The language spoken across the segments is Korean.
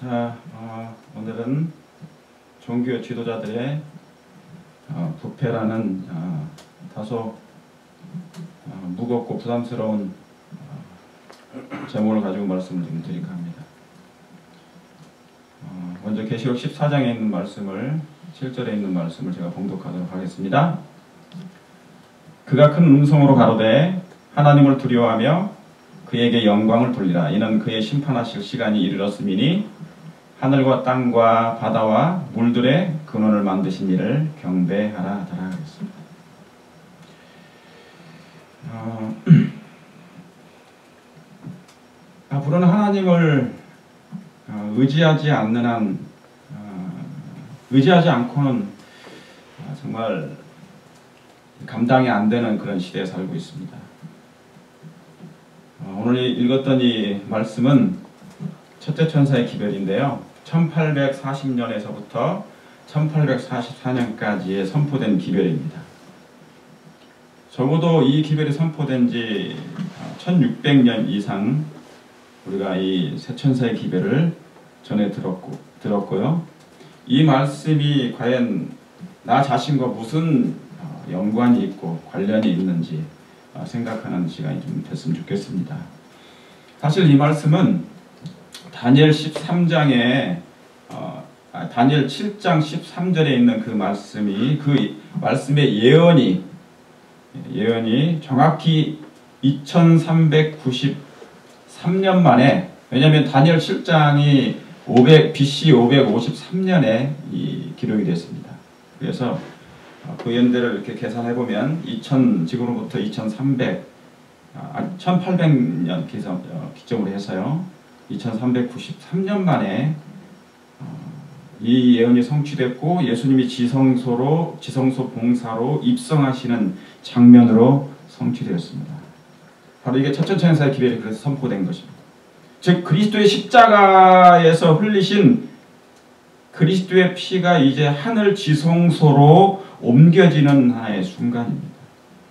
자, 오늘은 종교 지도자들의 부패라는 다소 무겁고 부담스러운 제목을 가지고 말씀을 좀 드릴까 합니다. 먼저 계시록 14장에 있는 말씀을 7절에 있는 말씀을 제가 봉독하도록 하겠습니다. 그가 큰 음성으로 가로되 하나님을 두려워하며 그에게 영광을 돌리라. 이는 그의 심판하실 시간이 이르렀음이니 하늘과 땅과 바다와 물들의 근원을 만드신 이를 경배하라 하더라 하겠습니다. 앞으로는 하나님을 의지하지 않는 한 의지하지 않고는 정말 감당이 안 되는 그런 시대에 살고 있습니다. 오늘 읽었던 이 말씀은 첫째 천사의 기별인데요. 1840년에서부터 1844년까지에 선포된 기별입니다. 적어도 이 기별이 선포된 지 1600년 이상 우리가 이 새 천사의 기별을 전해 들었고요. 이 말씀이 과연 나 자신과 무슨 연관이 있고 관련이 있는지 생각하는 시간이 좀 됐으면 좋겠습니다. 사실 이 말씀은 다니엘 13장에 다니엘 7장 13절에 있는 그 말씀이 그 말씀의 예언이 정확히 2393년 만에, 왜냐하면 다니엘 7장이 BC 553년에 기록이 됐습니다. 그래서 그 연대를 이렇게 계산해보면 지금으로부터 1800년 기점으로 해서요. 2393년 만에 이 예언이 성취됐고 예수님이 지성소 봉사로 입성하시는 장면으로 성취되었습니다. 바로 이게 첫째 천사의 기별이 그래서 선포된 것입니다. 즉 그리스도의 십자가에서 흘리신 그리스도의 피가 이제 하늘 지성소로 옮겨지는 하나의 순간입니다.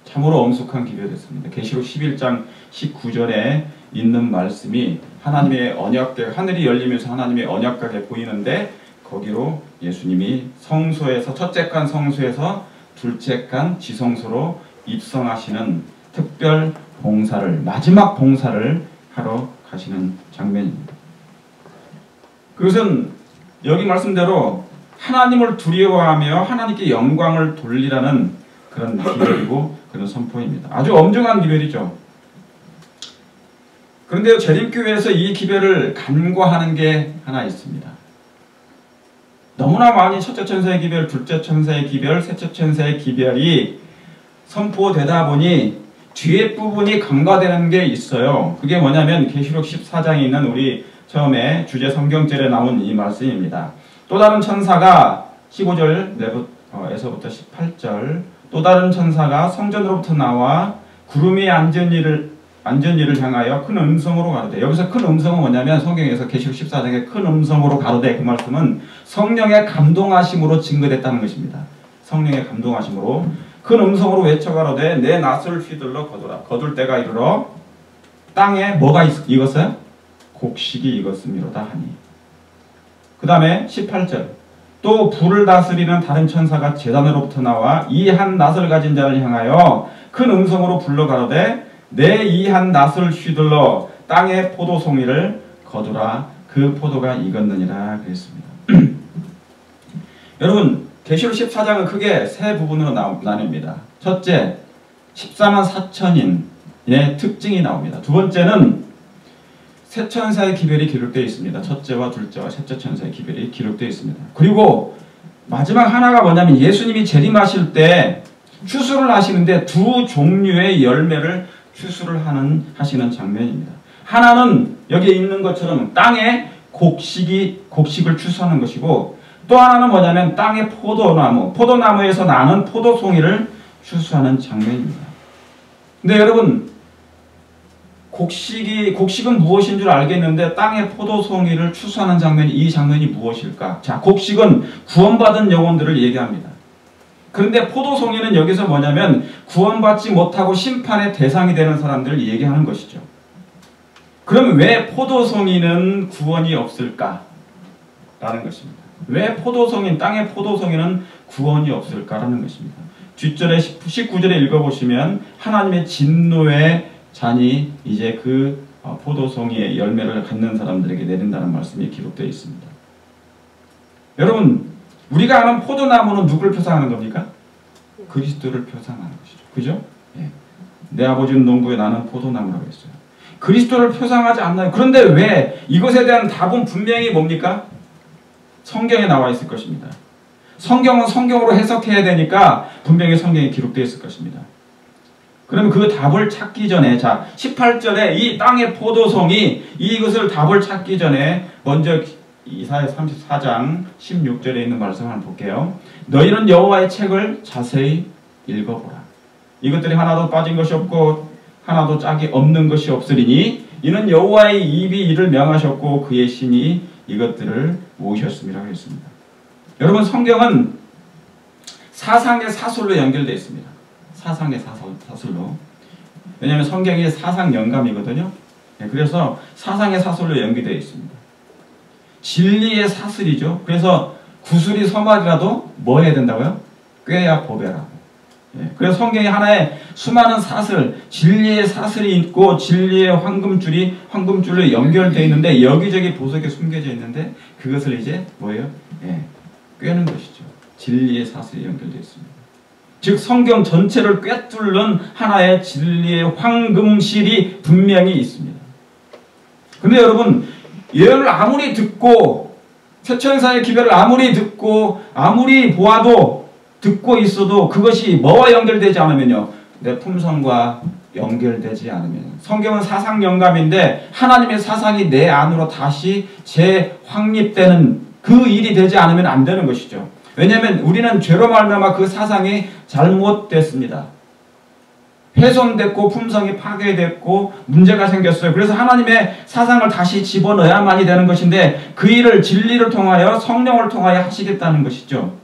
참으로 엄숙한 기별이었습니다. 계시록 11장 19절에 있는 말씀이 하나님의 언약궤, 하늘이 열리면서 하나님의 언약궤가 보이는데 거기로 예수님이 성소에서 첫째 간 성소에서 둘째 간 지성소로 입성하시는 특별 봉사를, 마지막 봉사를 하러 가시는 장면입니다. 그것은 여기 말씀대로 하나님을 두려워하며 하나님께 영광을 돌리라는 그런 기별이고 그런 선포입니다. 아주 엄중한 기별이죠. 그런데 재림교회에서 이 기별을 간과하는 게 하나 있습니다. 너무나 많이 첫째 천사의 기별, 둘째 천사의 기별, 셋째 천사의 기별이 선포되다 보니 뒤에 부분이 간과되는 게 있어요. 그게 뭐냐면 계시록 14장에 있는 우리 처음에 주제 성경절에 나온 이 말씀입니다. 또 다른 천사가 15절에서부터 18절 또 다른 천사가 성전으로부터 나와 구름에 앉은 이를 향하여 큰 음성으로 가로되, 여기서 큰 음성은 뭐냐면 성경에서 계시록 14장에 큰 음성으로 가로되 그 말씀은 성령의 감동하심으로 증거됐다는 것입니다. 성령의 감동하심으로 큰 음성으로 외쳐 가로되 내 낫을 휘둘러 거두라. 거둘 때가 이르러 땅에 뭐가 익었어요? 곡식이 익었음이로다 하니. 그 다음에 18절 또 불을 다스리는 다른 천사가 제단으로부터 나와 이 한 낫을 가진 자를 향하여 큰 음성으로 불러 가로되 내 이 한 낫을 휘둘러 땅의 포도송이를 거두라. 그 포도가 익었느니라 그랬습니다. 여러분 계시록 14장은 크게 세 부분으로 나뉩니다. 첫째, 14만 4천인의 특징이 나옵니다. 두 번째는 세 천사의 기별이 기록되어 있습니다. 첫째와 둘째와 셋째 천사의 기별이 기록되어 있습니다. 그리고 마지막 하나가 뭐냐면 예수님이 재림하실 때 추수를 하시는데 두 종류의 열매를 추수를 하시는 장면입니다. 하나는 여기에 있는 것처럼 땅에 곡식을 추수하는 것이고, 또 하나는 뭐냐면 땅의 포도나무에서 나는 포도송이를 추수하는 장면입니다. 근데 여러분 곡식은 무엇인 줄 알겠는데 땅의 포도송이를 추수하는 장면이, 이 장면이 무엇일까? 자, 곡식은 구원받은 영혼들을 얘기합니다. 그런데 포도송이는 여기서 뭐냐면 구원받지 못하고 심판의 대상이 되는 사람들을 얘기하는 것이죠. 그럼 왜 포도송이는 구원이 없을까? 라는 것입니다. 왜 포도송이, 땅의 포도송이는 구원이 없을까라는 것입니다. 뒷절에 19절에 읽어보시면 하나님의 진노의 잔이 이제 그 포도송이의 열매를 갖는 사람들에게 내린다는 말씀이 기록되어 있습니다. 여러분, 우리가 아는 포도나무는 누구를 표상하는 겁니까? 그리스도를 표상하는 것이죠. 그죠? 예. 내 아버지는 농부에 나는 포도나무라고 했어요. 그리스도를 표상하지 않나요? 그런데 왜? 이것에 대한 답은 분명히 뭡니까? 성경에 나와 있을 것입니다. 성경은 성경으로 해석해야 되니까 분명히 성경에 기록되어 있을 것입니다. 그러면 그 답을 찾기 전에, 자, 18절에 이 땅의 포도송이 이것을 답을 찾기 전에 먼저 이사야 34장 16절에 있는 말씀을 한번 볼게요. 너희는 여호와의 책을 자세히 읽어보라. 이것들이 하나도 빠진 것이 없고 하나도 짝이 없는 것이 없으리니 이는 여호와의 입이 이를 명하셨고 그의 신이 이것들을 모으셨음이라고 했습니다. 여러분, 성경은 사상의 사술로 연결되어 있습니다. 사상의 사술로. 왜냐하면 성경이 사상 영감이거든요. 그래서 사상의 사술로 연결되어 있습니다. 진리의 사슬이죠. 그래서 구슬이 서말이라도 뭐 해야 된다고요? 꿰야 보배라고. 그래서 성경이 하나의 수많은 사슬, 진리의 사슬이 있고 진리의 황금줄로 연결되어 있는데 여기저기 보석에 숨겨져 있는데 그것을 이제 뭐예요? 꿰는 것이죠. 진리의 사슬이 연결되어 있습니다. 즉 성경 전체를 꿰뚫는 하나의 진리의 황금실이 분명히 있습니다. 근데 여러분, 예언을 아무리 듣고 세천사의 기별을 아무리 듣고 아무리 보아도 듣고 있어도 그것이 뭐와 연결되지 않으면요, 내 품성과 연결되지 않으면, 성경은 사상 영감인데 하나님의 사상이 내 안으로 다시 재확립되는 그 일이 되지 않으면 안 되는 것이죠. 왜냐하면 우리는 죄로 말미암아 그 사상이 잘못됐습니다. 훼손됐고 품성이 파괴됐고 문제가 생겼어요. 그래서 하나님의 사상을 다시 집어넣어야만이 되는 것인데 그 일을 진리를 통하여 성령을 통하여 하시겠다는 것이죠.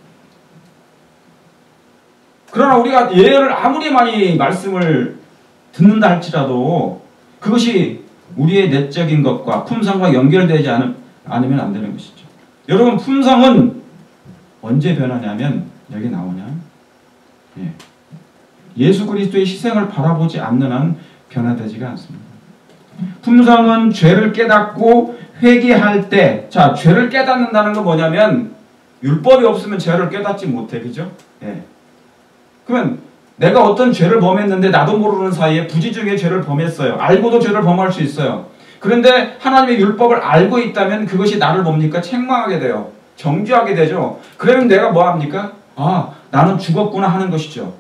그러나 우리가 예언을 아무리 많이 말씀을 듣는다 할지라도 그것이 우리의 내적인 것과 품성과 연결되지 않으면 안 되는 것이죠. 여러분, 품성은 언제 변하냐면 여기 나오냐? 예수 그리스도의 희생을 바라보지 않는 한 변화되지가 않습니다. 품성은 죄를 깨닫고 회개할 때, 자, 죄를 깨닫는다는 건 뭐냐면 율법이 없으면 죄를 깨닫지 못해, 그죠? 그러면 내가 어떤 죄를 범했는데 나도 모르는 사이에 부지중에 죄를 범했어요. 알고도 죄를 범할 수 있어요. 그런데 하나님의 율법을 알고 있다면 그것이 나를 뭡니까? 책망하게 돼요. 정죄하게 되죠. 그러면 내가 뭐 합니까? 아, 나는 죽었구나 하는 것이죠.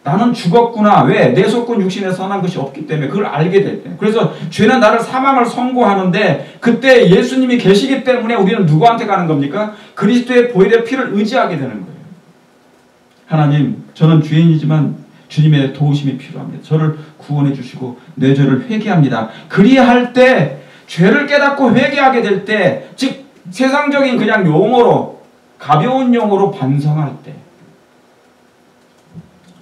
나는 죽었구나. 왜? 내 속군 육신에 선한 것이 없기 때문에 그걸 알게 될 때. 그래서 죄는 나를 사망을 선고하는데 그때 예수님이 계시기 때문에 우리는 누구한테 가는 겁니까? 그리스도의 보혈의 피를 의지하게 되는 거예요. 하나님, 저는 죄인이지만 주님의 도우심이 필요합니다. 저를 구원해 주시고 내 죄를 회개합니다. 그리할 때, 죄를 깨닫고 회개하게 될 때, 즉 세상적인 그냥 용어로, 가벼운 용어로 반성할 때,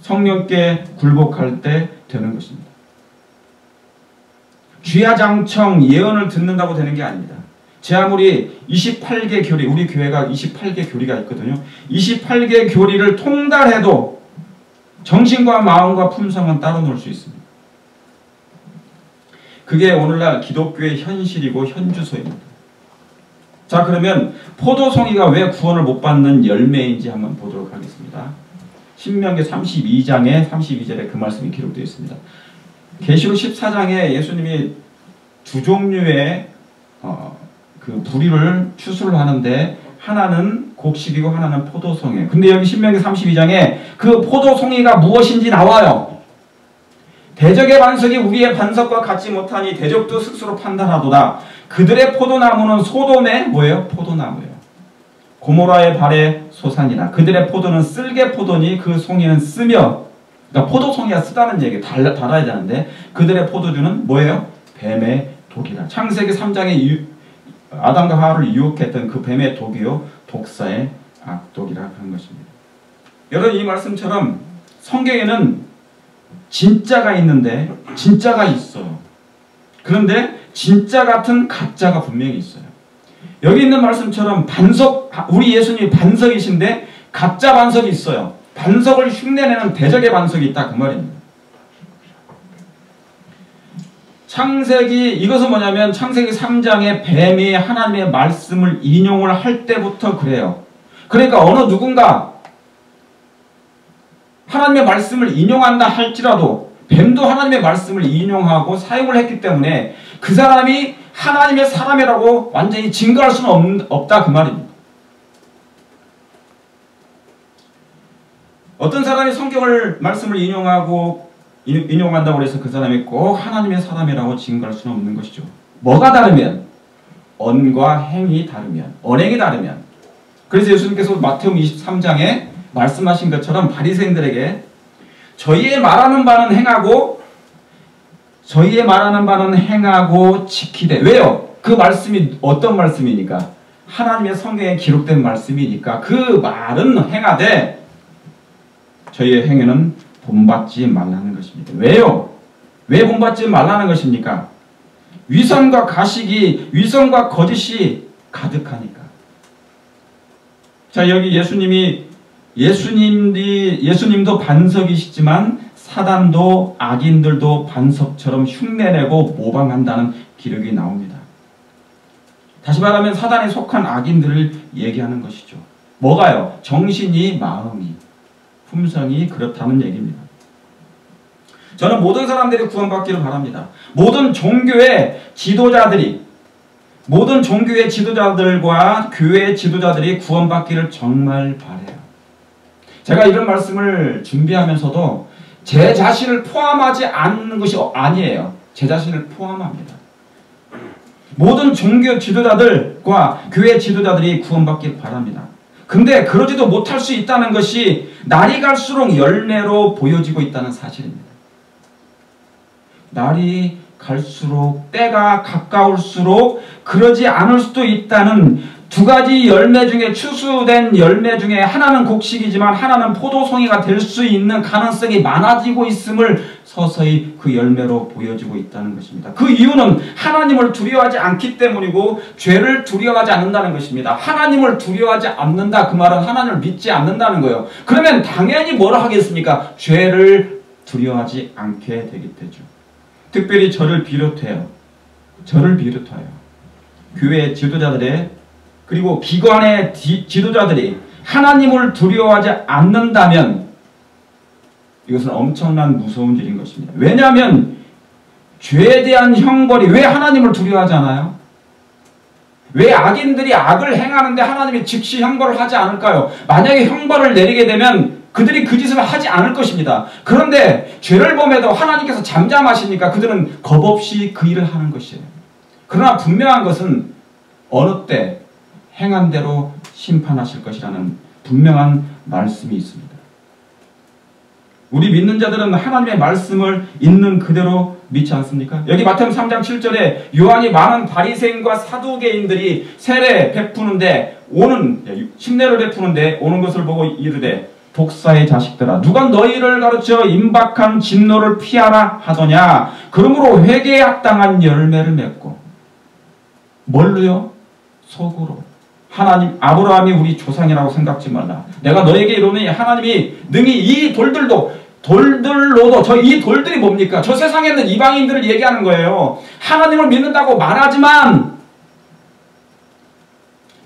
성령께 굴복할 때 되는 것입니다. 쥐야장청 예언을 듣는다고 되는 게 아닙니다. 제 아무리 28개 교리, 우리 교회가 28개 교리가 있거든요. 28개 교리를 통달해도 정신과 마음과 품성은 따로 놀 수 있습니다. 그게 오늘날 기독교의 현실이고 현주소입니다. 자, 그러면 포도송이가 왜 구원을 못 받는 열매인지 한번 보도록 하겠습니다. 신명기 32장에 32절에 그 말씀이 기록되어 있습니다. 계시록 14장에 예수님이 두 종류의 그 부리를 추수를 하는데 하나는 곡식이고 하나는 포도송이에요. 근데 여기 신명기 32장에 그 포도송이가 무엇인지 나와요. 대적의 반석이 우리의 반석과 같지 못하니 대적도 스스로 판단하도다. 그들의 포도나무는 소돔의 뭐예요? 포도나무예요. 고모라의 발에 소산이라. 그들의 포도는 쓸개 포도니 그 송이는 쓰며, 그러니까 포도송이가 쓰다는 얘기예요. 달아야 되는데 그들의 포도주는 뭐예요? 뱀의 독이라. 창세기 3장에 아담과 하와를 유혹했던 그 뱀의 독이요, 독사의 악독이라 하는 것입니다. 여러분, 이 말씀처럼 성경에는 진짜가 있는데 진짜가 있어요. 그런데 진짜 같은 가짜가 분명히 있어요. 여기 있는 말씀처럼 반석, 우리 예수님이 반석이신데 가짜 반석이 있어요. 반석을 흉내내는 대적의 반석이 있다 그 말입니다. 창세기, 이것은 뭐냐면 창세기 3장에 뱀이 하나님의 말씀을 인용을 할 때부터 그래요. 그러니까 어느 누군가 하나님의 말씀을 인용한다 할지라도 뱀도 하나님의 말씀을 인용하고 사용을 했기 때문에 그 사람이 하나님의 사람이라고 완전히 증거할 수는 없다 그 말입니다. 어떤 사람이 성경을 말씀을 인용한다고 해서 그 사람이 꼭 하나님의 사람이라고 증거할 수는 없는 것이죠. 뭐가 다르면? 언과 행이 다르면, 언행이 다르면. 그래서 예수님께서 마태복음 23장에 말씀하신 것처럼 바리새인들에게 저희의 말하는 바는 행하고 지키되. 왜요? 그 말씀이 어떤 말씀이니까? 하나님의 성경에 기록된 말씀이니까 그 말은 행하되 저희의 행위는 본받지 말라는 것입니다. 왜요? 왜 본받지 말라는 것입니까? 위선과 거짓이 가득하니까. 자, 여기 예수님도 반석이시지만 사단도 악인들도 반석처럼 흉내내고 모방한다는 기록이 나옵니다. 다시 말하면 사단에 속한 악인들을 얘기하는 것이죠. 뭐가요? 정신이, 마음이, 품성이 그렇다는 얘기입니다. 저는 모든 사람들이 구원받기를 바랍니다. 모든 종교의 지도자들과 교회의 지도자들이 구원받기를 정말 바라요. 제가 이런 말씀을 준비하면서도 제 자신을 포함하지 않는 것이 아니에요. 제 자신을 포함합니다. 모든 종교 지도자들과 교회 지도자들이 구원받기를 바랍니다. 근데 그러지도 못할 수 있다는 것이 날이 갈수록 열매로 보여지고 있다는 사실입니다. 날이 갈수록 때가 가까울수록 그러지 않을 수도 있다는 두 가지 열매 중에 추수된 열매 중에 하나는 곡식이지만 하나는 포도송이가 될 수 있는 가능성이 많아지고 있음을 서서히 그 열매로 보여지고 있다는 것입니다. 그 이유는 하나님을 두려워하지 않기 때문이고 죄를 두려워하지 않는다는 것입니다. 하나님을 두려워하지 않는다 그 말은 하나님을 믿지 않는다는 거예요. 그러면 당연히 뭐라 하겠습니까? 죄를 두려워하지 않게 되게 되죠. 특별히 저를 비롯하여 교회 지도자들의 그리고 기관의 지도자들이 하나님을 두려워하지 않는다면 이것은 엄청난 무서운 일인 것입니다. 왜냐하면 죄에 대한 형벌이, 왜 하나님을 두려워하지 않아요? 왜 악인들이 악을 행하는데 하나님이 즉시 형벌을 하지 않을까요? 만약에 형벌을 내리게 되면 그들이 그 짓을 하지 않을 것입니다. 그런데 죄를 범해도 하나님께서 잠잠하시니까 그들은 겁없이 그 일을 하는 것이에요. 그러나 분명한 것은 어느 때 행한 대로 심판하실 것이라는 분명한 말씀이 있습니다. 우리 믿는 자들은 하나님의 말씀을 있는 그대로 믿지 않습니까? 여기 마태복음 3장 7절에 요한이 많은 바리새인과 사두개인들이 세례 베푸는데 침례를 베푸는데 오는 것을 보고 이르되 독사의 자식들아, 누가 너희를 가르쳐 임박한 진노를 피하라 하더냐? 그러므로 회개에 합당한 열매를 맺고. 뭘로요? 속으로. 하나님, 아브라함이 우리 조상이라고 생각지 말라. 내가 너에게 이르노니 하나님이 능히 이 돌들로도 이 돌들이 뭡니까? 저 세상에 있는 이방인들을 얘기하는 거예요. 하나님을 믿는다고 말하지만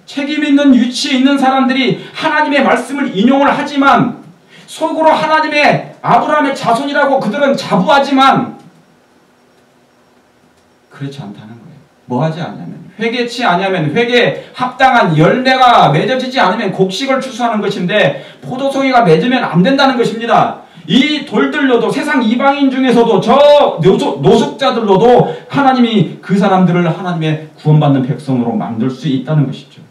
책임 있는 위치에 있는 사람들이 하나님의 말씀을 인용을 하지만 속으로 하나님의 아브라함의 자손이라고 그들은 자부하지만 그렇지 않다는 거예요. 뭐 하지 않냐면 회개치 않으면 회개에 합당한 열매가 맺어지지 않으면 곡식을 추수하는 것인데 포도송이가 맺으면 안 된다는 것입니다. 이 돌들로도 세상 이방인 중에서도 저 노숙자들로도 하나님이 그 사람들을 하나님의 구원받는 백성으로 만들 수 있다는 것이죠.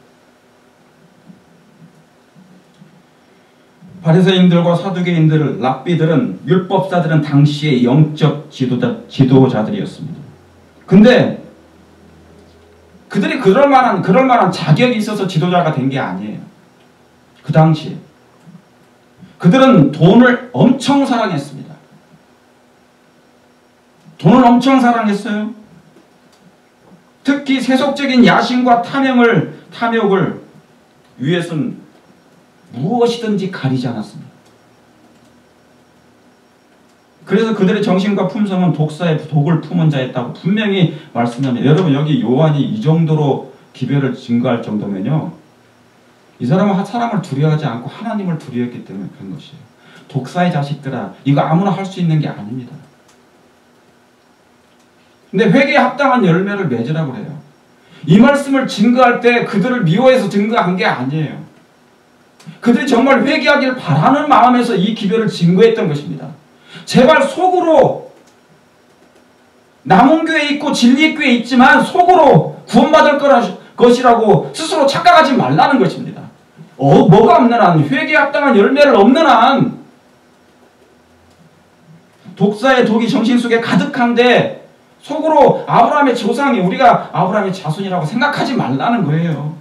바리새인들과 사두개인들, 랍비들은 율법사들은 당시의 영적 지도자들이었습니다. 근데 그들이 그럴 만한 자격이 있어서 지도자가 된 게 아니에요. 그 당시에 그들은 돈을 엄청 사랑했습니다. 돈을 엄청 사랑했어요. 특히 세속적인 야심과 탐욕을 위해서는 무엇이든지 가리지 않았습니다. 그래서 그들의 정신과 품성은 독사의 독을 품은 자였다고 분명히 말씀합니다. 여러분, 여기 요한이 이 정도로 기별을 증거할 정도면요, 이 사람은 사람을 두려워하지 않고 하나님을 두려워했기 때문에 그런 것이에요. 독사의 자식들아, 이거 아무나 할 수 있는 게 아닙니다. 근데 회개에 합당한 열매를 맺으라고 그래요. 이 말씀을 증거할 때 그들을 미워해서 증거한 게 아니에요. 그들이 정말 회개하기를 바라는 마음에서 이 기별을 증거했던 것입니다. 제발 속으로 남은 교회에 있고 진리의 교회에 있지만 속으로 구원받을 것이라고 스스로 착각하지 말라는 것입니다. 뭐가 없는 한, 회개에 합당한 열매를 없는 한, 독사의 독이 정신 속에 가득한데 속으로 아브라함의 조상이, 우리가 아브라함의 자손이라고 생각하지 말라는 거예요.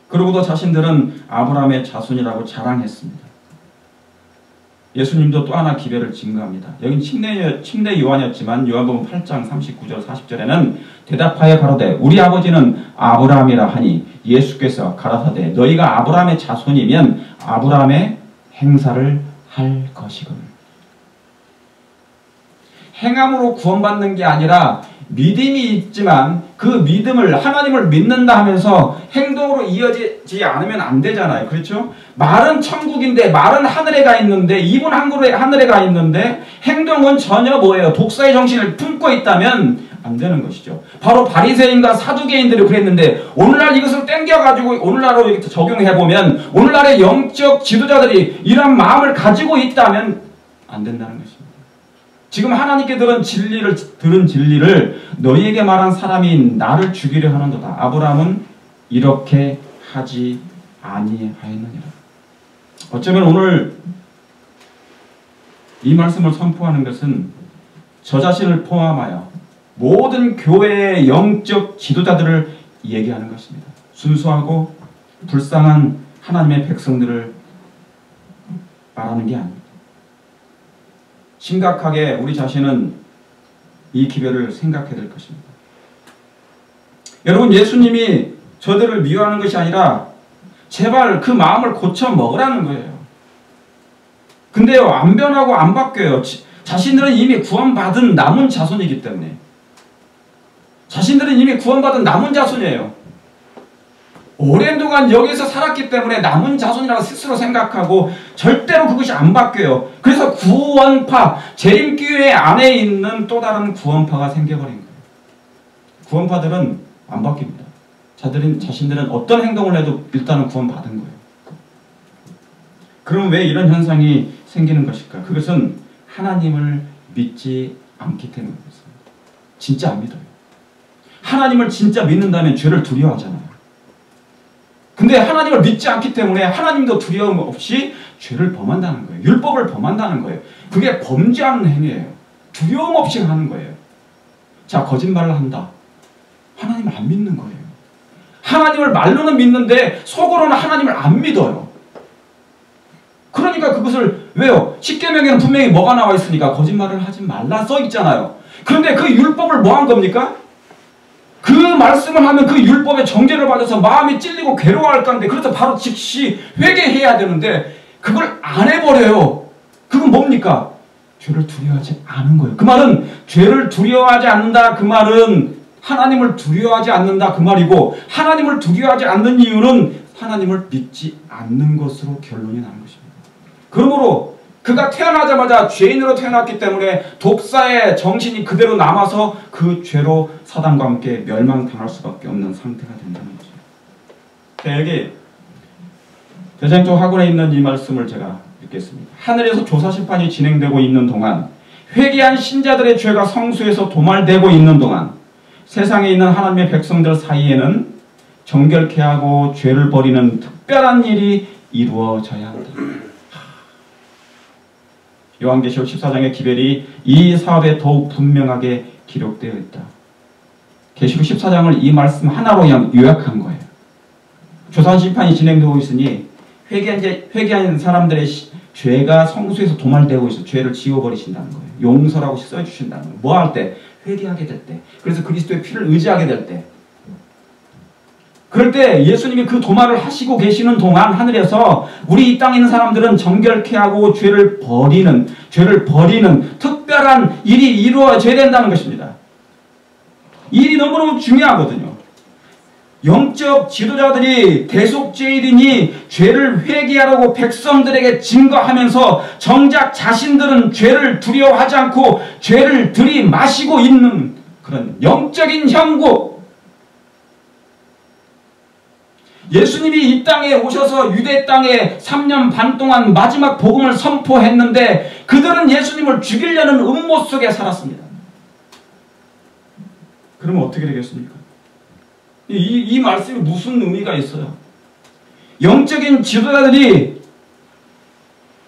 그러고도 자신들은 아브라함의 자손이라고 자랑했습니다. 예수님도 또 하나 기별을 증거합니다. 여긴 침례 요한이었지만 요한복음 8장 39절 40절에는 대답하여 가로되 우리 아버지는 아브라함이라 하니 예수께서 가라사대 너희가 아브라함의 자손이면 아브라함의 행사를 할 것이거늘. 행함으로 구원받는 게 아니라 믿음이 있지만 그 믿음을, 하나님을 믿는다 하면서 행동으로 이어지지 않으면 안 되잖아요. 그렇죠? 말은 천국인데, 말은 하늘에 가 있는데, 입은 하늘에 가 있는데 행동은 전혀 뭐예요? 독사의 정신을 품고 있다면 안 되는 것이죠. 바로 바리새인과 사두개인들이 그랬는데 오늘날 이것을 땡겨가지고 오늘날로 적용해보면 오늘날의 영적 지도자들이 이런 마음을 가지고 있다면 안 된다는 것입니다. 지금 하나님께 들은 진리를 너희에게 말한 사람이 나를 죽이려 하는도다. 아브라함은 이렇게 하지 아니하였느니라. 어쩌면 오늘 이 말씀을 선포하는 것은 저 자신을 포함하여 모든 교회의 영적 지도자들을 얘기하는 것입니다. 순수하고 불쌍한 하나님의 백성들을 말하는 게 아닙니다. 심각하게 우리 자신은 이 기별을 생각해야 될 것입니다. 여러분, 예수님이 저들을 미워하는 것이 아니라 제발 그 마음을 고쳐 먹으라는 거예요. 근데요, 안 변하고 안 바뀌어요. 자신들은 이미 구원받은 남은 자손이기 때문에. 자신들은 이미 구원받은 남은 자손이에요. 오랜 동안 여기서 살았기 때문에 남은 자손이라고 스스로 생각하고 절대로 그것이 안 바뀌어요. 그래서 구원파, 재림교회 안에 있는 또 다른 구원파가 생겨버린 거예요. 구원파들은 안 바뀝니다. 자신들은 어떤 행동을 해도 일단은 구원받은 거예요. 그럼 왜 이런 현상이 생기는 것일까? 그것은 하나님을 믿지 않기 때문입니다. 진짜 안 믿어요. 하나님을 진짜 믿는다면 죄를 두려워하잖아요. 근데 하나님을 믿지 않기 때문에 하나님도 두려움 없이 죄를 범한다는 거예요. 율법을 범한다는 거예요. 그게 범죄하는 행위예요. 두려움 없이 하는 거예요. 자, 거짓말을 한다. 하나님을 안 믿는 거예요. 하나님을 말로는 믿는데 속으로는 하나님을 안 믿어요. 그러니까 그것을 왜요? 십계명에는 분명히 뭐가 나와 있으니까 거짓말을 하지 말라 써 있잖아요. 그런데 그 율법을 뭐 한 겁니까? 그 말씀을 하면 그 율법의 정죄를 받아서 마음이 찔리고 괴로워할 건데, 그래서 바로 즉시 회개해야 되는데 그걸 안 해버려요. 그건 뭡니까? 죄를 두려워하지 않은 거예요. 그 말은 죄를 두려워하지 않는다, 그 말은 하나님을 두려워하지 않는다 그 말이고, 하나님을 두려워하지 않는 이유는 하나님을 믿지 않는 것으로 결론이 나는 것입니다. 그러므로 그가 태어나자마자 죄인으로 태어났기 때문에 독사의 정신이 그대로 남아서 그 죄로 사단과 함께 멸망당할 수밖에 없는 상태가 된다는 거죠. 자, 여기 대장쪽 학원에 있는 이 말씀을 제가 읽겠습니다. 하늘에서 조사심판이 진행되고 있는 동안, 회개한 신자들의 죄가 성수에서 도말되고 있는 동안, 세상에 있는 하나님의 백성들 사이에는 정결케 하고 죄를 버리는 특별한 일이 이루어져야 한다. 요한계시록 14장의 기별이 이 사업에 더욱 분명하게 기록되어 있다. 계시록 14장을 이 말씀 하나로 요약한 거예요. 조사심판이 진행되고 있으니 회개한 사람들의 죄가 성수에서 도말되고 있어. 죄를 지워버리신다는 거예요. 용서라고 써주신다는 거예요. 뭐 할 때? 회개하게 될 때, 그래서 그리스도의 피를 의지하게 될 때, 그럴 때 예수님이 그 도말을 하시고 계시는 동안 하늘에서 우리 이 땅에 있는 사람들은 정결케 하고 죄를 버리는 특별한 일이 이루어져야 된다는 것입니다. 이 일이 너무너무 중요하거든요. 영적 지도자들이 대속죄일이니 죄를 회개하라고 백성들에게 증거하면서 정작 자신들은 죄를 두려워하지 않고 죄를 들이마시고 있는 그런 영적인 형국. 예수님이 이 땅에 오셔서 유대 땅에 3년 반 동안 마지막 복음을 선포했는데 그들은 예수님을 죽이려는 음모 속에 살았습니다. 그러면 어떻게 되겠습니까? 이 말씀이 무슨 의미가 있어요? 영적인 지도자들이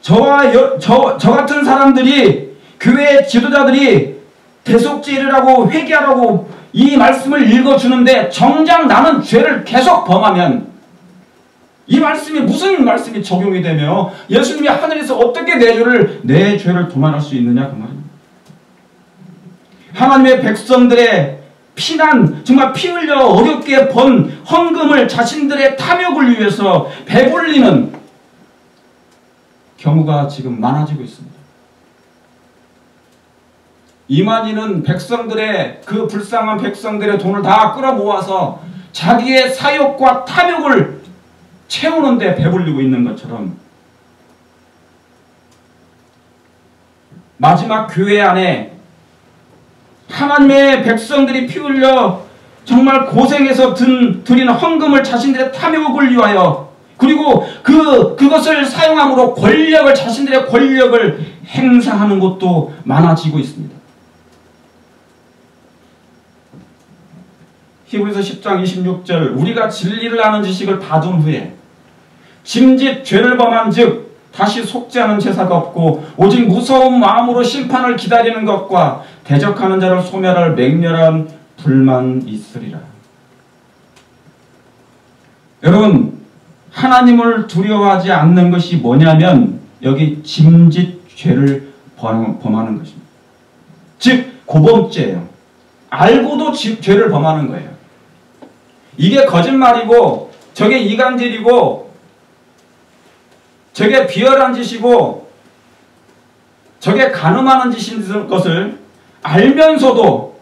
저 같은 사람들이 교회 지도자들이 대속죄일이라고 회개하라고 이 말씀을 읽어주는데 정작 나는 죄를 계속 범하면 이 말씀이 무슨 말씀이 적용이 되며 예수님이 하늘에서 어떻게 내 죄를 도말할 수 있느냐 그 말입니다. 하나님의 백성들의 피난, 정말 피 흘려 어렵게 번 헌금을 자신들의 탐욕을 위해서 배불리는 경우가 지금 많아지고 있습니다. 이만희는 백성들의 그 불쌍한 백성들의 돈을 다 끌어모아서 자기의 사욕과 탐욕을 채우는데 배불리고 있는 것처럼 마지막 교회 안에 하나님의 백성들이 피 흘려 정말 고생해서 드리는 헌금을 자신들의 탐욕을 위하여 그리고 그것을 사용함으로 자신들의 권력을 행사하는 것도 많아지고 있습니다. 히브리서 10장 26절 우리가 진리를 아는 지식을 받은 후에 짐짓 죄를 범한 즉 다시 속지 않은 제사가 없고 오직 무서운 마음으로 심판을 기다리는 것과 대적하는 자를 소멸할 맹렬한 불만 있으리라. 여러분 하나님을 두려워하지 않는 것이 뭐냐면 여기 짐짓 죄를 범하는 것입니다. 즉 고범죄예요. 알고도 죄를 범하는 거예요. 이게 거짓말이고 저게 이간질이고 저게 비열한 짓이고 저게 간음하는 짓인 것을 알면서도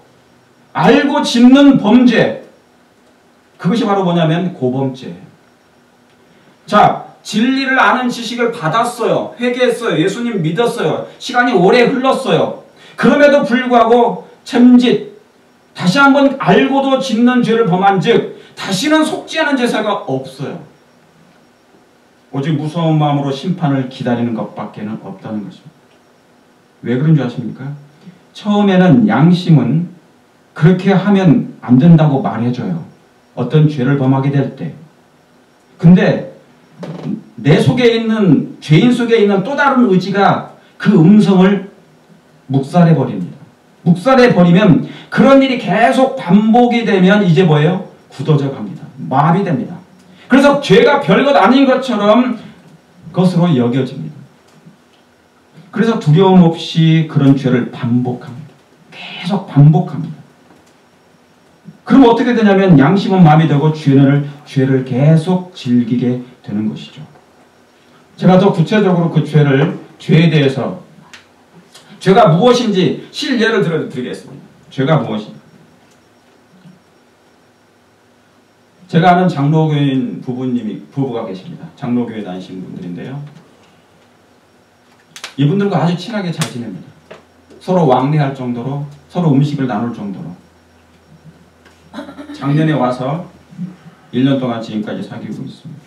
알고 짓는 범죄, 그것이 바로 뭐냐면 고범죄예요. 자, 진리를 아는 지식을 받았어요. 회개했어요. 예수님 믿었어요. 시간이 오래 흘렀어요. 그럼에도 불구하고 첨짓, 다시 한번 알고도 짓는 죄를 범한 즉 다시는 속지 않은 제사가 없어요. 오직 무서운 마음으로 심판을 기다리는 것밖에는 없다는 것입니다. 왜 그런 줄 아십니까? 처음에는 양심은 그렇게 하면 안 된다고 말해줘요. 어떤 죄를 범하게 될 때. 근데 내 속에 있는 죄인 속에 있는 또 다른 의지가 그 음성을 묵살해버립니다. 묵살해버리면 그런 일이 계속 반복이 되면 이제 뭐예요? 굳어져 갑니다. 마비됩니다. 그래서 죄가 별것 아닌 것처럼 것으로 여겨집니다. 그래서 두려움 없이 그런 죄를 반복합니다. 계속 반복합니다. 그럼 어떻게 되냐면 양심은 마비되고 죄를 계속 즐기게 되는 것이죠. 제가 더 구체적으로 그 죄에 대해서 죄가 무엇인지 실예를 드리겠습니다. 죄가 무엇인지. 제가 아는 장로교인 부부가 계십니다. 장로교회 다니시는 분들인데요. 이분들과 아주 친하게 잘 지냅니다. 서로 왕래할 정도로, 서로 음식을 나눌 정도로. 작년에 와서 1년 동안 지금까지 사귀고 있습니다.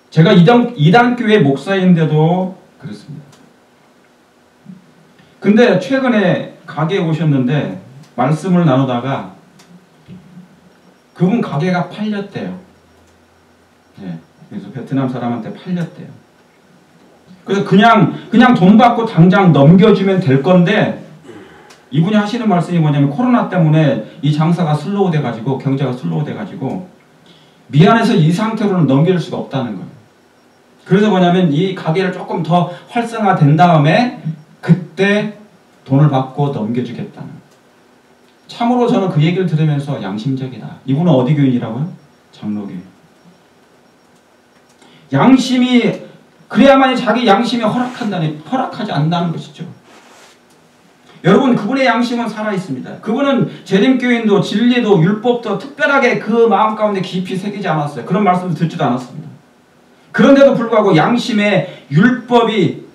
제가 이단교회 목사인데도 그렇습니다. 근데 최근에 가게에 오셨는데 말씀을 나누다가 그분 가게가 팔렸대요. 네, 그래서 베트남 사람한테 팔렸대요. 그래서 그냥 돈 받고 당장 넘겨주면 될 건데 이분이 하시는 말씀이 뭐냐면 코로나 때문에 이 장사가 슬로우 돼가지고 경제가 슬로우 돼가지고 미안해서 이 상태로는 넘길 수가 없다는 거예요. 그래서 뭐냐면 이 가게를 조금 더 활성화된 다음에 그때 돈을 받고 넘겨주겠다는 거예요. 참으로 저는 그 얘기를 들으면서 양심적이다. 이분은 어디 교인이라고요? 장로교. 양심이 그래야만이 자기 양심이 허락하지 않는다는 것이죠. 여러분, 그분의 양심은 살아있습니다. 그분은 재림교인도 진리도 율법도 특별하게 그 마음 가운데 깊이 새기지 않았어요. 그런 말씀을 듣지도 않았습니다. 그런데도 불구하고 양심의 율법이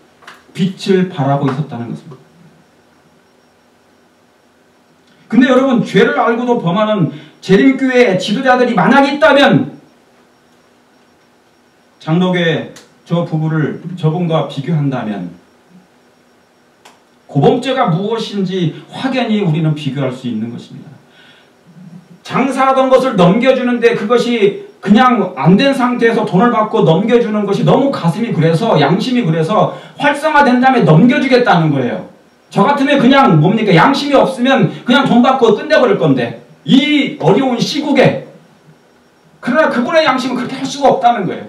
빛을 발하고 있었다는 것입니다. 근데 여러분, 죄를 알고도 범하는 재림교회 지도자들이 만약 있다면 장로교회 저 부부를 저분과 비교한다면 고범죄가 무엇인지 확연히 우리는 비교할 수 있는 것입니다. 장사하던 것을 넘겨주는데 그것이 그냥 안 된 상태에서 돈을 받고 넘겨주는 것이 너무 가슴이 그래서 양심이 그래서 활성화된 다음에 넘겨주겠다는 거예요. 저 같으면 그냥 뭡니까? 양심이 없으면 그냥 돈 받고 끝내버릴 건데 이 어려운 시국에. 그러나 그분의 양심은 그렇게 할 수가 없다는 거예요.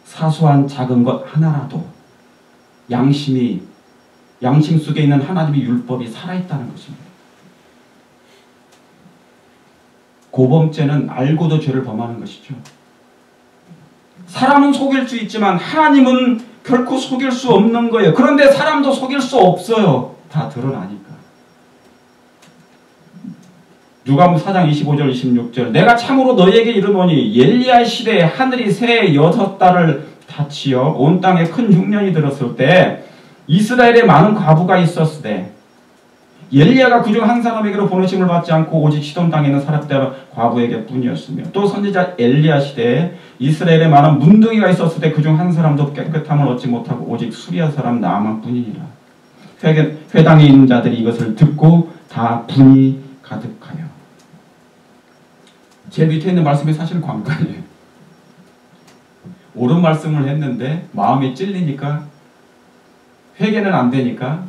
사소한 작은 것 하나라도 양심 속에 있는 하나님의 율법이 살아있다는 것입니다. 고범죄는 알고도 죄를 범하는 것이죠. 사람은 속일 수 있지만 하나님은 결코 속일 수 없는 거예요. 그런데 사람도 속일 수 없어요. 다 드러나니까. 누가복음 4장 25절 26절 내가 참으로 너희에게 이르노니 엘리야 시대에 하늘이 새 6달을 닫히어 온 땅에 큰 흉년이 들었을 때 이스라엘에 많은 과부가 있었으되 엘리야가 그중 한 사람에게로 보내심을 받지 않고 오직 시돈 땅에 있는 사렙다 과부에게 뿐이었으며 또 선지자 엘리야 시대에 이스라엘에 많은 문둥이가 있었을 때 그중 한 사람도 깨끗함을 얻지 못하고 오직 수리아 사람 나아만 뿐이니라. 회당에 있는 자들이 이것을 듣고 다 분이 가득하여. 제 밑에 있는 말씀이 사실 관건이에요. 옳은 말씀을 했는데 마음이 찔리니까 회개는 안 되니까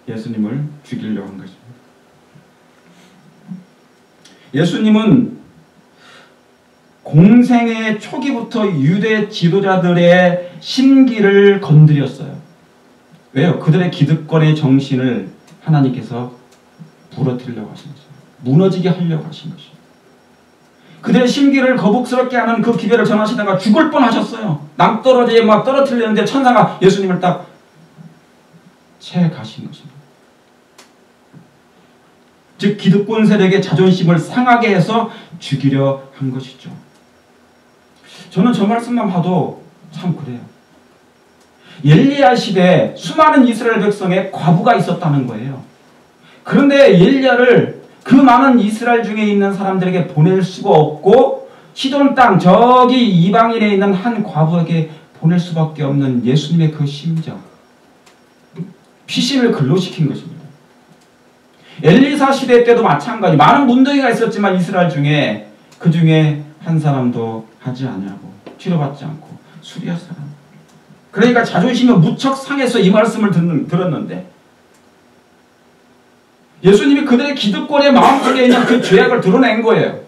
예수님을 죽이려고 한 것입니다. 예수님은 공생의 초기부터 유대 지도자들의 심기를 건드렸어요. 왜요? 그들의 기득권의 정신을 하나님께서 부러뜨리려고 하신 거죠. 무너지게 하려고 하신 것이죠. 그들의 심기를 거북스럽게 하는 그 기별을 전하시다가 죽을 뻔하셨어요. 낭떠러지에 막 떨어뜨리는데 천사가 예수님을 딱 채 가신 것입니다. 즉 기득권 세력의 자존심을 상하게 해서 죽이려 한 것이죠. 저는 저 말씀만 봐도 참 그래요. 엘리야 시대에 수많은 이스라엘 백성의 과부가 있었다는 거예요. 그런데 엘리야를 그 많은 이스라엘 중에 있는 사람들에게 보낼 수가 없고 시돈 땅 저기 이방인에 있는 한 과부에게 보낼 수밖에 없는 예수님의 그 심정, 피신을 근로시킨 것입니다. 엘리사 시대 때도 마찬가지 많은 문둥이가 있었지만 이스라엘 중에 그 중에 한 사람도 하지 않냐고 치료받지 않고 수리아 사람. 그러니까 자존심이 무척 상해서 이 말씀을 들었는데 예수님이 그들의 기득권의 마음속에 있는 그 죄악을 드러낸 거예요.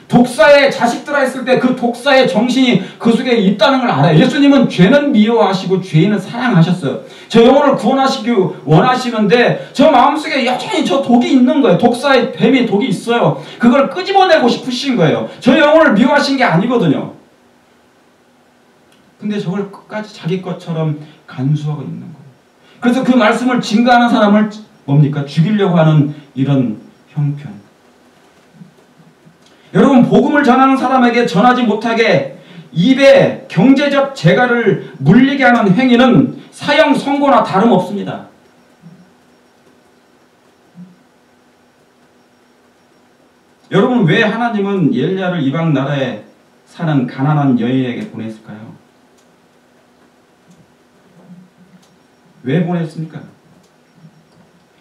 독사의 자식들아 했을 때 그 독사의 정신이 그 속에 있다는 걸 알아요. 예수님은 죄는 미워하시고 죄인은 사랑하셨어요. 저 영혼을 구원하시기 원하시는데 저 마음속에 여전히 저 독이 있는 거예요. 독사의 뱀이 독이 있어요. 그걸 끄집어내고 싶으신 거예요. 저 영혼을 미워하신 게 아니거든요. 근데 저걸 끝까지 자기 것처럼 간수하고 있는 거예요. 그래서 그 말씀을 증거하는 사람을 뭡니까? 죽이려고 하는 이런 형편. 여러분, 복음을 전하는 사람에게 전하지 못하게 입에 경제적 재갈을 물리게 하는 행위는 사형 선고나 다름없습니다. 여러분, 왜 하나님은 엘리야를 이방 나라에 사는 가난한 여인에게 보냈을까요? 왜 보냈습니까?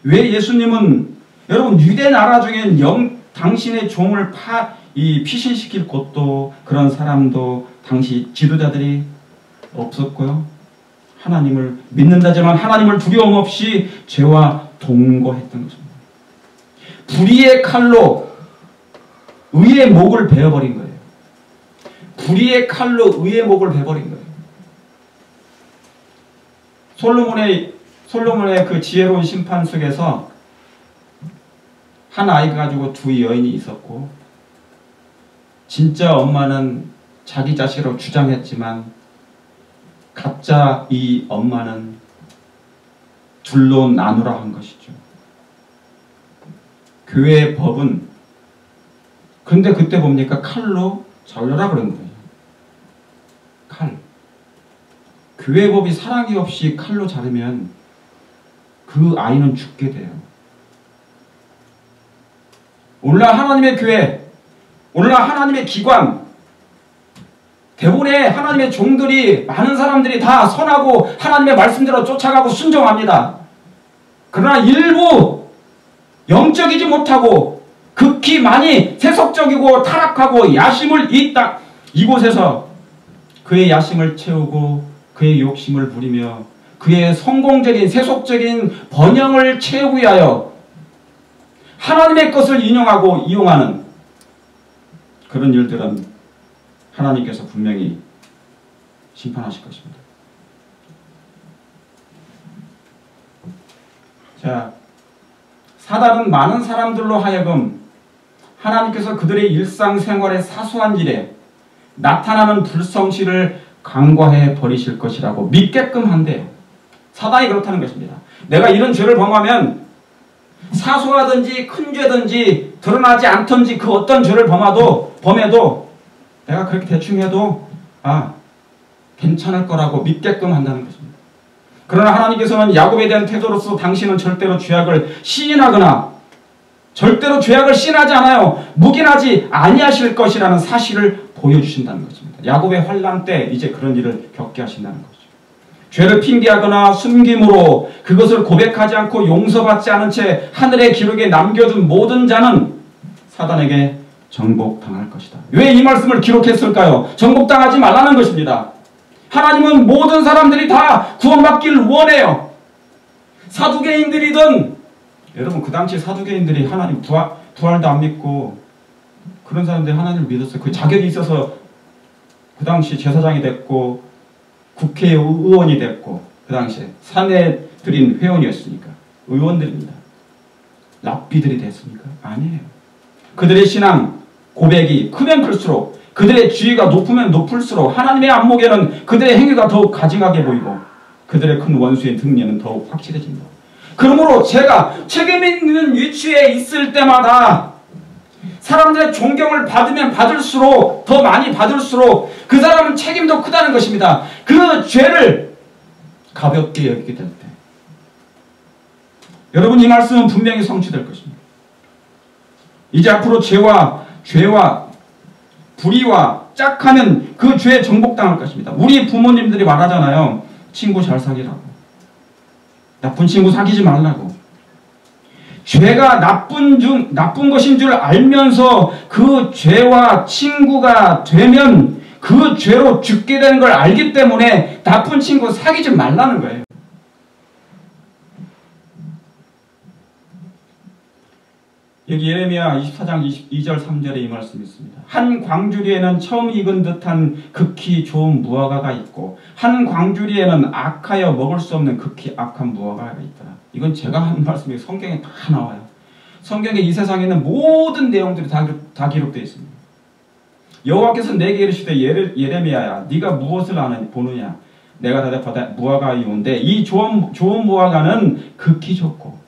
왜 예수님은 여러분 유대 나라 중엔 당신의 종을 피신시킬 곳도 그런 사람도 당시 지도자들이 없었고요. 하나님을 믿는다지만 하나님을 두려움 없이 죄와 동거했던 것입니다. 불의의 칼로 의의 목을 베어버린 거예요. 불의의 칼로 의의 목을 베어버린 거예요. 솔로몬의 그 지혜로운 심판 속에서 한 아이 가지고 두 여인이 있었고, 진짜 엄마는 자기 자식으로 주장했지만 가짜 이 엄마는 둘로 나누라 한 것이죠. 교회의 법은, 근데 그때 뭡니까? 칼로 잘라라 그런 거예요. 칼. 교회 법이 사랑이 없이 칼로 자르면 그 아이는 죽게 돼요. 오늘날 하나님의 교회, 오늘날 하나님의 기관, 대부분의 하나님의 종들이, 많은 사람들이 다 선하고 하나님의 말씀대로 쫓아가고 순종합니다. 그러나 일부 영적이지 못하고 극히 많이 세속적이고 타락하고 야심을 잇다 이곳에서 그의 야심을 채우고 그의 욕심을 부리며 그의 성공적인 세속적인 번영을 채우기 위하여 하나님의 것을 인용하고 이용하는 그런 일들은 하나님께서 분명히 심판하실 것입니다. 자, 사단은 많은 사람들로 하여금 하나님께서 그들의 일상생활의 사소한 일에 나타나는 불성실을 간과해 버리실 것이라고 믿게끔 한대요. 사단이 그렇다는 것입니다. 내가 이런 죄를 범하면 사소하든지 큰 죄든지 드러나지 않든지 그 어떤 죄를 범해도 내가 그렇게 대충 해도 괜찮을 거라고 믿게끔 한다는 것입니다. 그러나 하나님께서는 야곱에 대한 태도로서 당신은 절대로 죄악을 시인하거나 절대로 죄악을 시인하지 않아요. 묵인하지 아니하실 것이라는 사실을 보여주신다는 것입니다. 야곱의 환난 때 이제 그런 일을 겪게 하신다는 거죠. 죄를 핑계하거나 숨김으로 그것을 고백하지 않고 용서받지 않은 채 하늘의 기록에 남겨둔 모든 자는 사단에게 정복당할 것이다. 왜 이 말씀을 기록했을까요? 정복당하지 말라는 것입니다. 하나님은 모든 사람들이 다 구원받기를 원해요. 사두개인들이든, 여러분 그 당시 사두개인들이 하나님 부활도 안 믿고 그런 사람들이 하나님을 믿었어요. 그 자격이 있어서 그 당시 제사장이 됐고 국회의원이 됐고 그 당시에 사내들인 회원이었으니까 의원들입니다. 랍비들이 됐습니까? 아니에요. 그들의 신앙 고백이 크면 클수록, 그들의 지위가 높으면 높을수록 하나님의 안목에는 그들의 행위가 더욱 가증하게 보이고 그들의 큰 원수의 등례는 더욱 확실해진다. 그러므로 제가 책임 있는 위치에 있을 때마다 사람들의 존경을 받으면 받을수록, 더 많이 받을수록 그 사람은 책임도 크다는 것입니다. 그 죄를 가볍게 여기게 될 때, 여러분 이 말씀은 분명히 성취될 것입니다. 이제 앞으로 죄와 불의와 짝하면 그 죄에 정복당할 것입니다. 우리 부모님들이 말하잖아요. 친구 잘 사귀라고. 나쁜 친구 사귀지 말라고. 죄가 나쁜 것인 줄 알면서 그 죄와 친구가 되면 그 죄로 죽게 되는 걸 알기 때문에 나쁜 친구 사귀지 말라는 거예요. 여기 예레미야 24장 2절 3절에 이 말씀이 있습니다. 한 광주리에는 처음 익은 듯한 극히 좋은 무화과가 있고 한 광주리에는 악하여 먹을 수 없는 극히 악한 무화과가 있더라. 이건 제가 하는 말씀이 성경에 다 나와요. 성경에 이 세상에 있는 모든 내용들이 다 기록되어 있습니다. 여호와께서 내게 이르시되 예레미야야 네가 무엇을 보느냐. 내가 대답하되 무화과이온데 이 좋은 무화과는 극히 좋고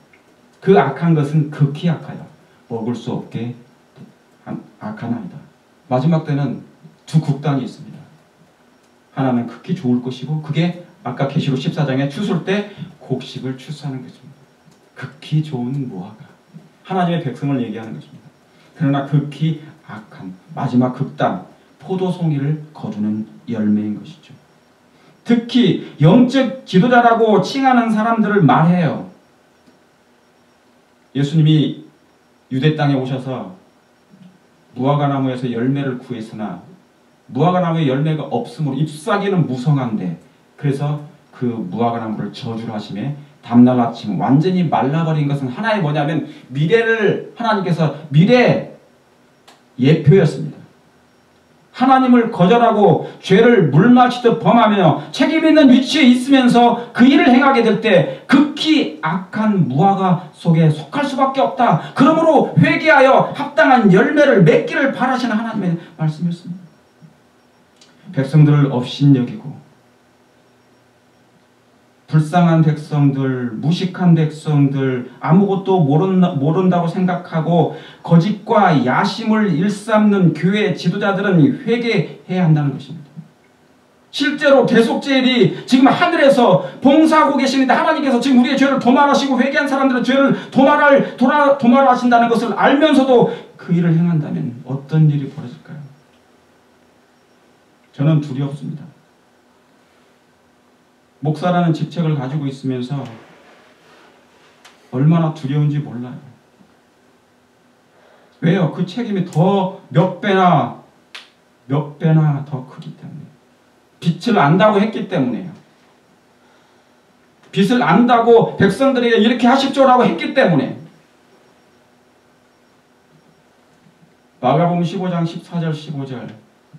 그 악한 것은 극히 악하여 먹을 수 없게 악하나이다. 마지막 때는 두 극단이 있습니다. 하나는 극히 좋을 것이고 그게 아까 계시록 14장에 추수할 때 곡식을 추수하는 것입니다. 극히 좋은 무화과. 하나님의 백성을 얘기하는 것입니다. 그러나 극히 악한 마지막 극단, 포도송이를 거두는 열매인 것이죠. 특히 영적 지도자라고 칭하는 사람들을 말해요. 예수님이 유대 땅에 오셔서 무화과나무에서 열매를 구했으나 무화과나무에 열매가 없으므로 잎사귀는 무성한데 그래서 그 무화과나무를 저주를 하시매 다음날 아침 완전히 말라버린 것은 하나의 뭐냐면 미래를 하나님께서 미래 예표였습니다. 하나님을 거절하고 죄를 물마시듯 범하며 책임 있는 위치에 있으면서 그 일을 행하게 될 때 극히 악한 무화과 속에 속할 수밖에 없다. 그러므로 회개하여 합당한 열매를 맺기를 바라시는 하나님의 말씀이었습니다. 백성들을 업신여기고 불쌍한 백성들, 무식한 백성들, 아무것도 모른다고 생각하고 거짓과 야심을 일삼는 교회 지도자들은 회개해야 한다는 것입니다. 실제로 대속죄일이 지금 하늘에서 봉사하고 계시는데 하나님께서 지금 우리의 죄를 도말하시고 회개한 사람들의 죄를 도말하신다는 것을 알면서도 그 일을 행한다면 어떤 일이 벌어질까요? 저는 두렵습니다. 목사라는 직책을 가지고 있으면서 얼마나 두려운지 몰라요. 왜요? 그 책임이 몇 배나 더 크기 때문에. 빛을 안다고 했기 때문에요. 빛을 안다고 백성들에게 이렇게 하십시오라고 했기 때문에. 마가복음 15장 14절 15절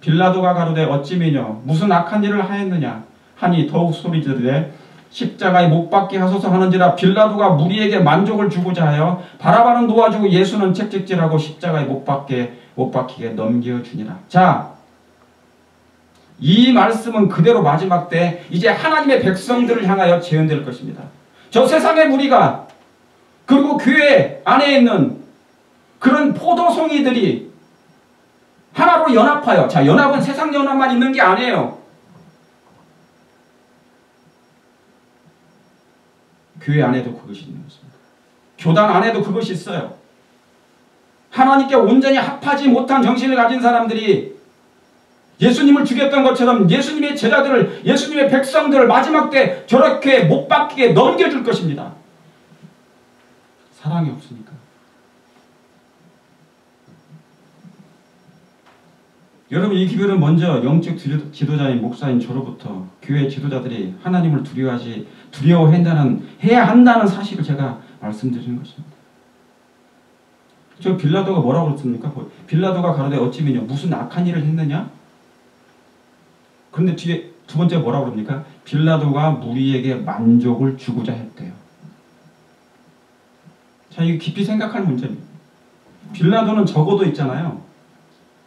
빌라도가 가로되 어찌 미뇨 무슨 악한 일을 하였느냐 하니 더욱 소리지르되 십자가에 못 박게 하소서 하는지라. 빌라도가 무리에게 만족을 주고자 하여 바라바는 놓아주고 예수는 책찍질하고 십자가에 못 박히게 넘겨주니라. 자, 이 말씀은 그대로 마지막 때 이제 하나님의 백성들을 향하여 재현될 것입니다. 저 세상의 무리가 그리고 교회 안에 있는 그런 포도송이들이 하나로 연합하여, 자, 연합은 세상 연합만 있는 게 아니에요. 교회 안에도 그것이 있는 것입니다. 교단 안에도 그것이 있어요. 하나님께 온전히 합하지 못한 정신을 가진 사람들이 예수님을 죽였던 것처럼 예수님의 제자들을, 예수님의 백성들을 마지막 때 저렇게 못 박히게 넘겨줄 것입니다. 사랑이 없으니까. 여러분, 이 기별은 먼저 영적 지도자인 목사인 저로부터 교회 지도자들이 하나님을 해야 한다는 사실을 제가 말씀드리는 것입니다. 저 빌라도가 뭐라고 그랬습니까? 빌라도가 가로되 어찌 미뇨 무슨 악한 일을 했느냐? 그런데 뒤에 두 번째 뭐라고 그럽니까? 빌라도가 무리에게 만족을 주고자 했대요. 자, 이거 깊이 생각할 문제입니다. 빌라도는 적어도 있잖아요.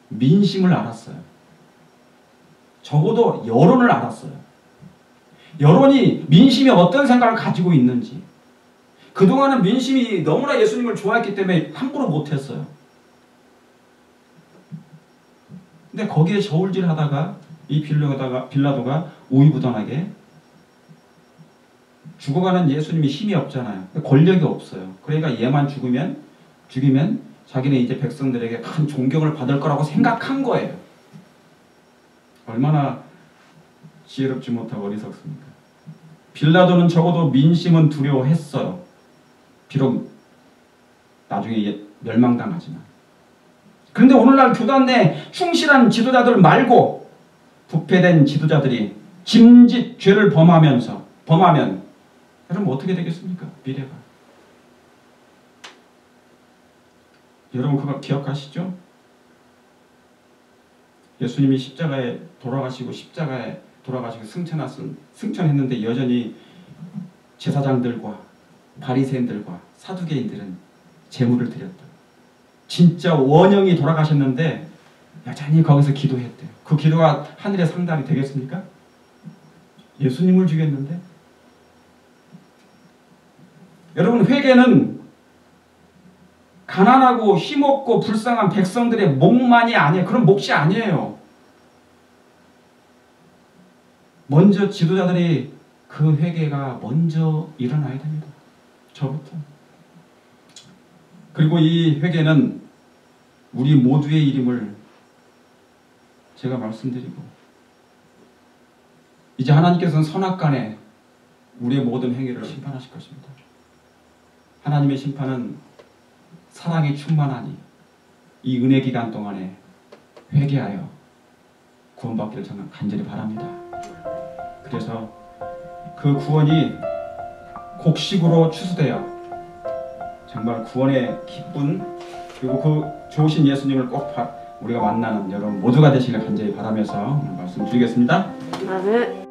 민심을 알았어요. 적어도 여론을 알았어요. 여론이 민심이 어떤 생각을 가지고 있는지. 그동안은 민심이 너무나 예수님을 좋아했기 때문에 함부로 못했어요. 근데 거기에 저울질하다가 이 빌라도가 우유부단하게 죽어가는 예수님이 힘이 없잖아요. 권력이 없어요. 그러니까 얘만 죽이면 자기는 이제 백성들에게 큰 존경을 받을 거라고 생각한 거예요. 얼마나 지혜롭지 못하고 어리석습니까? 빌라도는 적어도 민심은 두려워했어요. 비록 나중에 멸망당하지만. 그런데 오늘날 교단 내 충실한 지도자들 말고 부패된 지도자들이 짐짓 죄를 범하면 여러분 어떻게 되겠습니까? 미래가. 여러분 그거 기억하시죠? 예수님이 십자가에 돌아가시고 승천했는데 여전히 제사장들과 바리새인들과 사두개인들은 제물을 드렸다. 진짜 원형이 돌아가셨는데 여전히 거기서 기도했대요. 그 기도가 하늘의 상달이 되겠습니까? 예수님을 죽였는데. 여러분 회개는 가난하고 힘없고 불쌍한 백성들의 몫만이 아니에요. 그런 몫이 아니에요. 먼저 지도자들이 그 회개가 먼저 일어나야 됩니다. 저부터. 그리고 이 회개는 우리 모두의 일임을 제가 말씀드리고 이제 하나님께서는 선악간에 우리의 모든 행위를 심판하실 것입니다. 하나님의 심판은 사랑이 충만하니 이 은혜 기간 동안에 회개하여 구원받기를 저는 간절히 바랍니다. 그래서 그 구원이 곡식으로 추수되어 정말 구원의 기쁜 그리고 그 좋으신 예수님을 꼭 우리가 만나는 여러분 모두가 되시길 간절히 바라면서 오늘 말씀 드리겠습니다. 아멘.